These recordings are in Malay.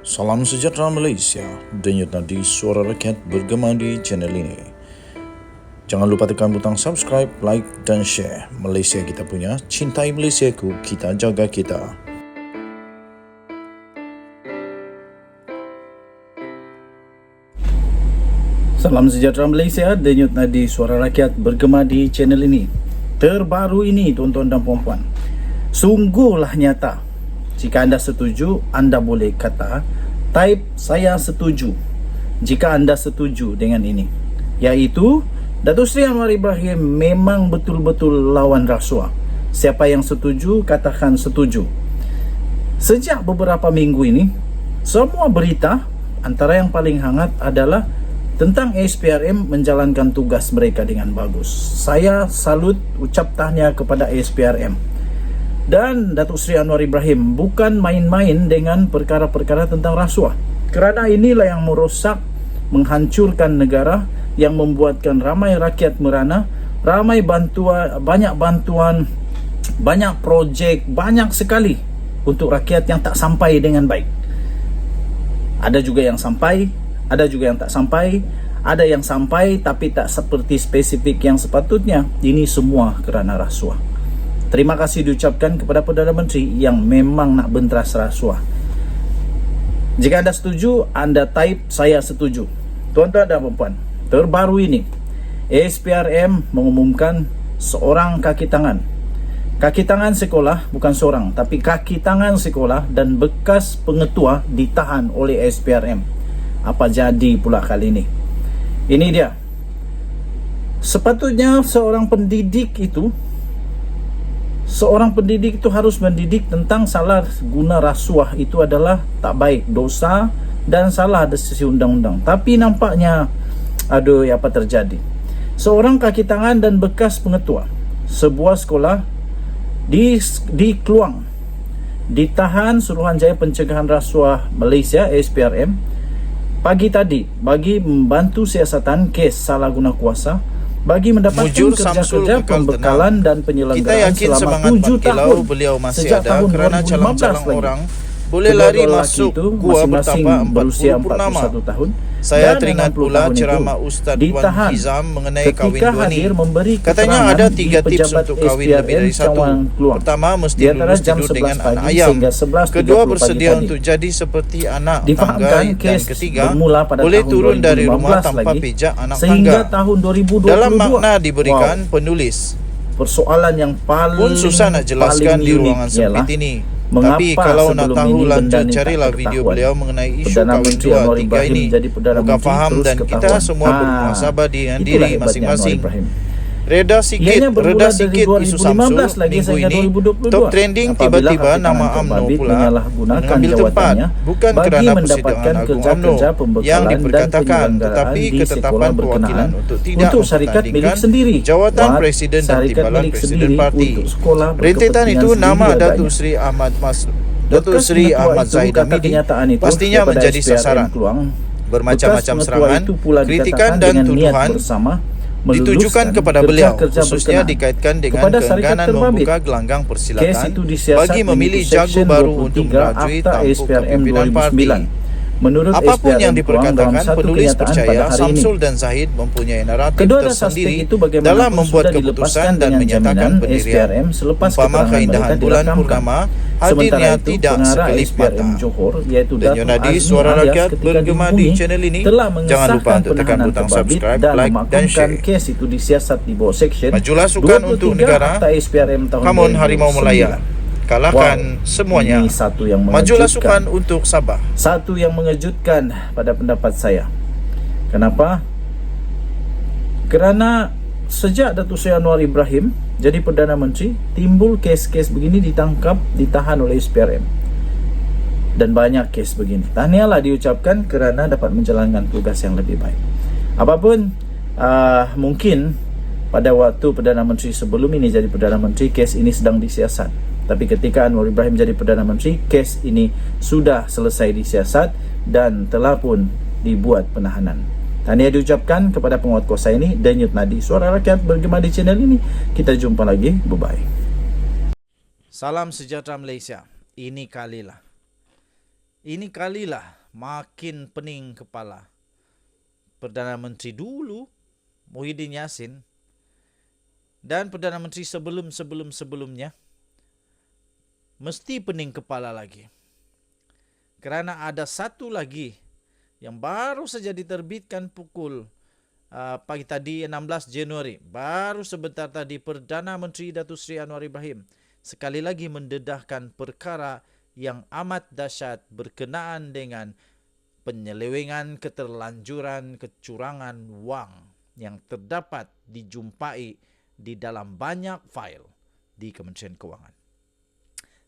Salam sejahtera Malaysia, denyut nadi suara rakyat bergema di channel ini. Jangan lupa tekan butang subscribe, like dan share. Malaysia kita punya, cintai Malaysiaku, kita jaga kita. Salam sejahtera Malaysia, denyut nadi suara rakyat bergema di channel ini. Terbaru ini tuan-tuan dan puan-puan, sungguhlah nyata. Jika anda setuju, anda boleh kata type saya setuju jika anda setuju dengan ini, iaitu Datuk Seri Anwar Ibrahim memang betul-betul lawan rasuah. Siapa yang setuju, katakan setuju. Sejak beberapa minggu ini, semua berita, antara yang paling hangat adalah tentang ASPRM menjalankan tugas mereka dengan bagus. Saya salut, ucap tahniah kepada ASPRM. Dan Datuk Seri Anwar Ibrahim bukan main-main dengan perkara-perkara tentang rasuah. Kerana inilah yang merosak, menghancurkan negara, yang membuatkan ramai rakyat merana, ramai bantuan, banyak projek, banyak sekali untuk rakyat yang tak sampai dengan baik. Ada juga yang sampai, ada juga yang tak sampai, ada yang sampai tapi tak seperti spesifik yang sepatutnya. Ini semua kerana rasuah. Terima kasih diucapkan kepada Perdana Menteri yang memang nak benteras rasuah. Jika anda setuju, anda type saya setuju. Tuan-tuan dan puan-puan, terbaru ini ASPRM mengumumkan seorang kaki tangan. Kaki tangan sekolah, bukan seorang, tapi kaki tangan sekolah dan bekas pengetua ditahan oleh ASPRM. Apa jadi pula kali ini? Ini dia. Sepatutnya seorang pendidik itu harus mendidik tentang salah guna rasuah itu adalah tak baik, dosa dan salah dari sisi undang-undang. Tapi nampaknya apa terjadi? Seorang kaki tangan dan bekas pengetua sebuah sekolah di Kluang ditahan Suruhanjaya Pencegahan Rasuah Malaysia ASPRM pagi tadi bagi membantu siasatan kes salah guna kuasa, bagi mendapatkan kerja-kerja pembekalan dan penyelenggaraan selama 7 tahun beliau masih sejak ada tahun kerana 2015 calon-calon lagi. orang boleh lari masuk gua masing-masing bertambah 40 berusia purnama. 41 tahun. Saya Dan teringat 60 pula tahun ceramah itu Ustaz Wan ditahan Hizam mengenai kahwin ketika dua ni. hadir memberi Katanya keterangan ada di 3 tips pejabat untuk kahwin SPRM lebih dari satu. Cawang Kluang. Pertama, mesti Di antara lulus jam tidur 11 dengan pagi anak ayam. sehingga 11.30 Kedua, pagi bersedia tadi. untuk jadi seperti anak Difahamkan tanggai. Dan kes ketiga, bermula pada boleh tahun turun dari 2015 rumah tanpa lagi, pijak anak sehingga tangga. tahun 2022. Dalam makna diberikan penulis. Persoalan yang paling Pun susah nak jelaskan di ruangan sempit ini. Tapi kalau nak tahu lanjut, carilah video beliau mengenai isu Perdana kahwin Menteri 2, Anwar 3 Ibrahim ini. menjadi Perdana Moga Menteri faham terus dan kita ketahuan. semua bermuhasabah dengan Itulah diri hebatnya masing-masing. Anwar Ibrahim. Reda Ianya sikit bermula dari isu Samsul 2015 lagi minggu sehingga ini 2022. top trending, Apabila tiba-tiba kaki nama tangan UMNO terbabit pula menyalahgunakan mengambil tempat, jawatannya bukan bagi kerana mendapatkan Persidangan Agung UMNO kerja-kerja yang pembekalan dan diperkatakan, penyelenggaraan tetapi di ketetapan sekolah berkenaan perwakilan untuk tidak untuk syarikat milik mempertandingkan sendiri. jawatan Buat Presiden dan syarikat timbalan milik Presiden sendiri parti. untuk sekolah Rentetan itu berkepentingan nama sendiri Datuk agaknya. Seri Datuk Bekas Seri pengetua Ahmad itu Zahid kata Hamidi kenyataan itu pastinya kepada menjadi SPRM sasaran. Kluang. Bermacam-macam Bekas serangan, pengetua itu pula kritikan dikatakan dan dengan niat tuduhan bersama ditujukan meluluskan kepada beliau, kerja-kerja khususnya berkenaan dikaitkan dengan kepada syarikat keengganan terbabit. membuka gelanggang Kes persilatan itu disiasat bagi memilih mengikut jago Seksyen baru 23 untuk merajui Akta tampuk ASPRM kepimpinan parti. 2009. Menurut Apapun SPRM yang Kluang dalam diperkatakan, satu penulis kenyataan percaya pada hari Samsul ini, dan Zahid mempunyai naratif kedua tersendiri suspek itu bagaimanapun dalam membuat sudah keputusan dilepaskan dan dengan menyatakan jaminan pendirian. SPRM selepas Umpama keterangan keindahan mereka bulan dirakamkan. purnama, Sementara hadirnya itu, tidak pengarah sekelip SPRM mata. Johor iaitu Dan Datuk Yunadi Azmi Suara Alias Rakyat ketika bergema di dihubungi channel ini. telah Jangan lupa mengesahkan untuk tekan penahanan butang terbabit subscribe, dan like dan memaklumkan share. kes itu disiasat di bawah Seksyen Majulah sukan untuk 23 negara. Akta SPRM tahun Kamun Harimau 2009. Melaya. Kalahkan semuanya. Ini satu yang Majulah mengejutkan. sukan untuk Sabah. Satu yang mengejutkan pada pendapat saya. Kenapa? Kerana sejak Datuk Seri Anwar Ibrahim jadi Perdana Menteri, timbul kes-kes begini ditahan oleh SPRM. Dan banyak kes begini. Tahniahlah diucapkan kerana dapat menjalankan tugas yang lebih baik. Apapun, mungkin pada waktu Perdana Menteri sebelum ini jadi Perdana Menteri, kes ini sedang disiasat. Tapi ketika Anwar Ibrahim jadi Perdana Menteri, kes ini sudah selesai disiasat dan telah pun dibuat penahanan. Tahniah diucapkan kepada penguatkuasa ini. Denyut nadi suara rakyat bergema di channel ini. Kita jumpa lagi. Bye-bye. Salam sejahtera Malaysia. Ini kalilah Ini kalilah makin pening kepala. Perdana Menteri dulu, Muhyiddin Yassin, dan Perdana Menteri sebelumnya mesti pening kepala lagi. Kerana ada satu lagi yang baru saja diterbitkan pukul pagi tadi 16 Januari. Baru sebentar tadi Perdana Menteri Datuk Seri Anwar Ibrahim sekali lagi mendedahkan perkara yang amat dahsyat berkenaan dengan penyelewengan, keterlanjuran, kecurangan wang yang terdapat dijumpai di dalam banyak fail di Kementerian Kewangan.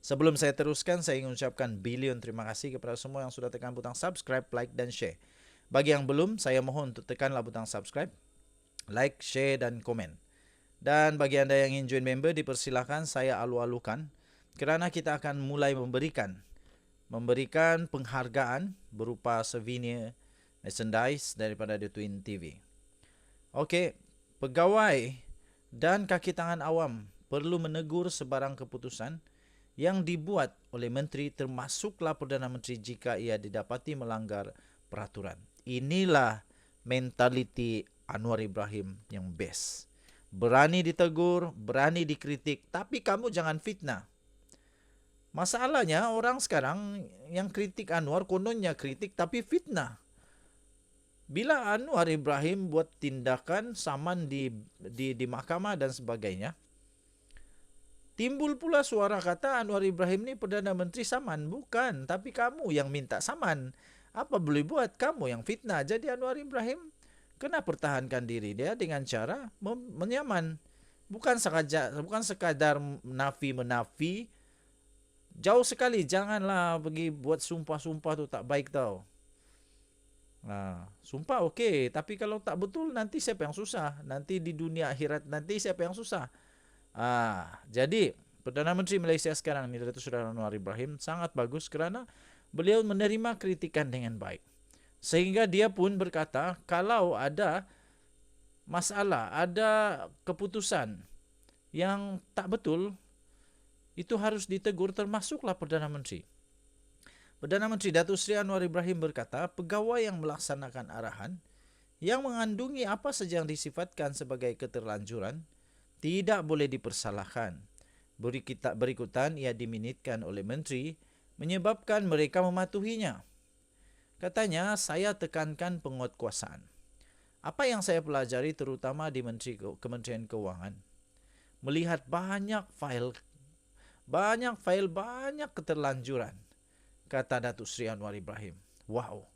Sebelum saya teruskan, saya ingin ucapkan bilion terima kasih kepada semua yang sudah tekan butang subscribe, like dan share. Bagi yang belum, saya mohon untuk tekanlah butang subscribe, like, share dan komen. Dan bagi anda yang ingin join member, dipersilakan, saya alu-alukan kerana kita akan mulai memberikan penghargaan berupa souvenir, merchandise daripada The Twin TV. Okey, pegawai dan kaki tangan awam perlu menegur sebarang keputusan yang dibuat oleh menteri, termasuklah Perdana Menteri jika ia didapati melanggar peraturan. Inilah mentaliti Anwar Ibrahim yang best. Berani ditegur, berani dikritik, tapi kamu jangan fitnah. Masalahnya orang sekarang yang kritik Anwar kononnya kritik tapi fitnah. Bila Anwar Ibrahim buat tindakan saman di mahkamah dan sebagainya, timbul pula suara kata Anwar Ibrahim ni Perdana Menteri saman. Bukan, tapi kamu yang minta saman. Apa boleh buat, kamu yang fitnah. Jadi Anwar Ibrahim kena pertahankan diri dia dengan cara menyaman. Bukan sekadar menafi. Jauh sekali, janganlah pergi buat sumpah-sumpah tu, tak baik tau. Sumpah okey, tapi kalau tak betul nanti siapa yang susah? Nanti di dunia akhirat nanti siapa yang susah? Jadi Perdana Menteri Malaysia sekarang ni, Datuk Seri Anwar Ibrahim, sangat bagus kerana beliau menerima kritikan dengan baik. Sehingga dia pun berkata, kalau ada masalah, ada keputusan yang tak betul, itu harus ditegur, termasuklah Perdana Menteri. Perdana Menteri Datuk Seri Anwar Ibrahim berkata, pegawai yang melaksanakan arahan yang mengandungi apa saja yang disifatkan sebagai keterlanjuran tidak boleh dipersalahkan. Berikutan ia diminitkan oleh menteri menyebabkan mereka mematuhinya. Katanya, saya tekankan penguatkuasaan. Apa yang saya pelajari terutama di Kementerian Kewangan, melihat banyak fail, banyak keterlanjuran, kata Datuk Seri Anwar Ibrahim. Wow,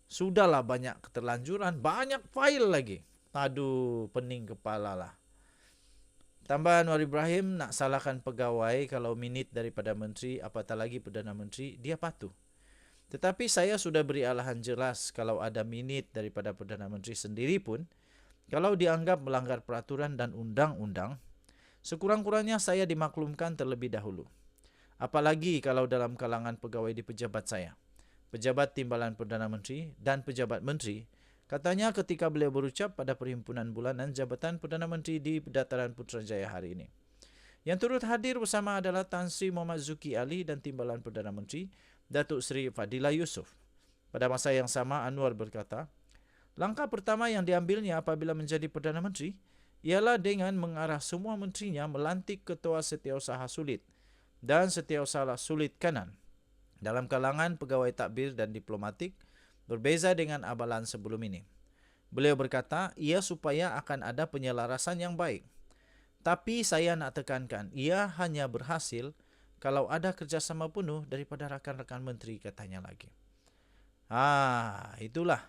sudahlah banyak keterlanjuran, banyak fail lagi. Aduh, pening kepala lah. Tambah Anwar Ibrahim nak salahkan pegawai kalau minit daripada menteri, apatah lagi Perdana Menteri, dia patuh. Tetapi saya sudah beri arahan jelas kalau ada minit daripada Perdana Menteri sendiri pun, kalau dianggap melanggar peraturan dan undang-undang, sekurang-kurangnya saya dimaklumkan terlebih dahulu. Apalagi kalau dalam kalangan pegawai di pejabat saya, pejabat timbalan Perdana Menteri dan pejabat menteri, katanya ketika beliau berucap pada perhimpunan bulanan Jabatan Perdana Menteri di Dataran Putrajaya hari ini. Yang turut hadir bersama adalah Tan Sri Muhammad Zuki Ali dan timbalan Perdana Menteri, Datuk Seri Fadilah Yusof. Pada masa yang sama, Anwar berkata, langkah pertama yang diambilnya apabila menjadi Perdana Menteri ialah dengan mengarah semua menterinya melantik ketua setiausaha sulit dan setiausaha sulit kanan. Dalam kalangan pegawai takbir dan diplomatik, berbeza dengan abalan sebelum ini. Beliau berkata, ia supaya akan ada penyelarasan yang baik. Tapi saya nak tekankan, ia hanya berhasil kalau ada kerjasama penuh daripada rakan-rakan menteri, katanya lagi. Itulah.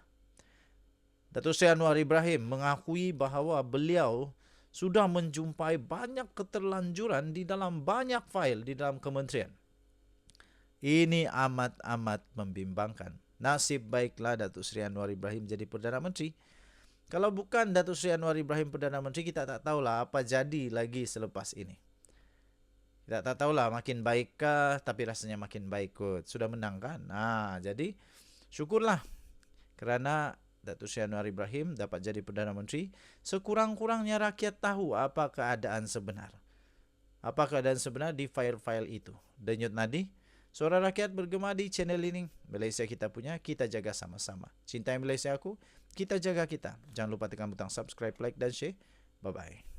Datuk Seri Anwar Ibrahim mengakui bahawa beliau sudah menjumpai banyak keterlanjuran di dalam banyak fail di dalam kementerian. Ini amat membimbangkan. Nasib baiklah Datuk Seri Anwar Ibrahim jadi Perdana Menteri. Kalau bukan Datuk Seri Anwar Ibrahim Perdana Menteri, kita tak tahulah apa jadi lagi selepas ini. Kita tak tahulah makin baikkah, tapi rasanya makin baik kot. Sudah menang kan? Jadi syukurlah kerana Datuk Seri Anwar Ibrahim dapat jadi Perdana Menteri. Sekurang-kurangnya rakyat tahu apa keadaan sebenar. Apa keadaan sebenar di fail-fail itu. Denyut nadi, Suara rakyat bergema di channel ini. Malaysia kita punya, kita jaga sama-sama. Cintai Malaysia aku, kita jaga kita. Jangan lupa tekan butang subscribe, like dan share. Bye-bye.